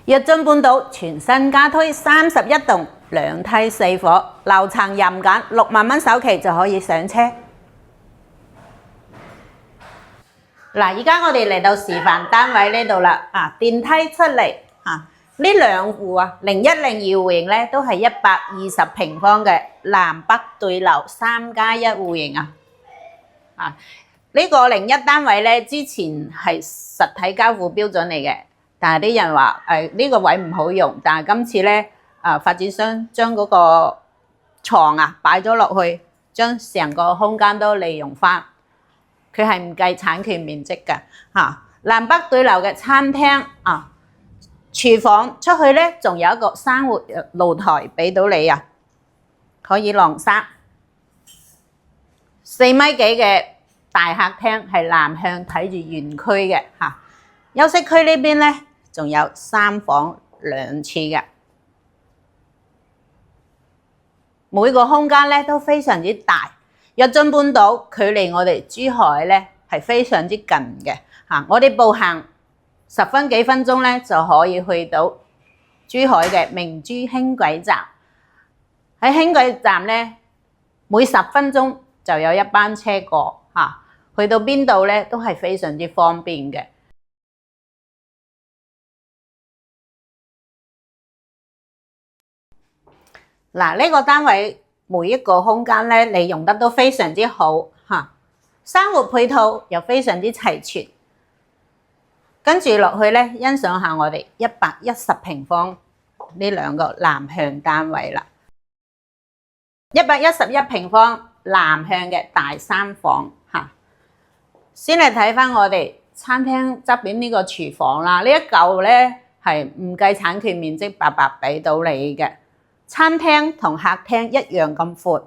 躍進半島全新加推31棟2梯4伙，樓層任揀，6萬蚊首期就可以上車。嗱，而家我哋嚟到示範單位呢度啦，電梯出嚟，呢兩戶01、02戶型咧都係120平方嘅南北對流3+1戶型呢個01單位咧之前係實體交付標準嚟嘅，但係啲人話呢個位唔好用，但係今次咧發展商將嗰個床擺咗落去，將成個空間都利用翻。佢係唔計產權面積嘅南北對流嘅餐廳廚房出去咧，仲有一個生活露台俾到你可以晾衫。4米幾嘅大客廳係南向睇住園區嘅休息區呢邊咧仲有3房2廁嘅，每個空間咧都非常之大。躍進半島距離我哋珠海咧係非常之近嘅我哋步行10分幾分鐘咧就可以去到珠海嘅明珠輕軌站。喺輕軌站咧，每10分鐘就有一班車過去到邊度咧都係非常之方便嘅。呢個單位每一個空間咧利用得都非常之好生活配套又非常之齊全。跟住落去咧，欣賞下我哋110平方呢兩個南向單位啦。111平方南向嘅大3房先嚟睇翻我哋餐廳側邊呢個廚房啦。呢一嚿咧係唔計產權面積白白俾到你嘅。餐廳同客廳一樣咁闊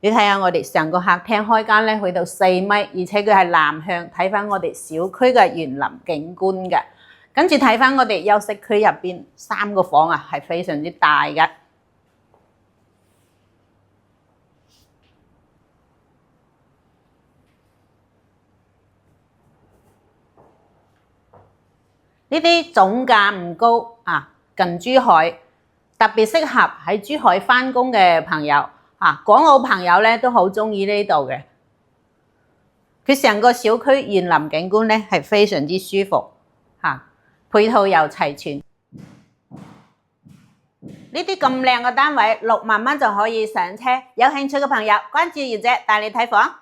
你睇下我哋成個客廳開間咧去到4米，而且佢係南向睇翻我哋小區嘅園林景觀嘅。跟住睇翻我哋休息區入邊3個房係非常之大嘅。呢啲總價唔高近珠海，特別適合喺珠海返工嘅朋友港澳朋友咧都好中意呢度嘅。佢成個小區園林景觀咧係非常之舒服配套又齊全。呢啲咁靚嘅單位6萬蚊就可以上車，有興趣嘅朋友關注姚姐帶你睇房。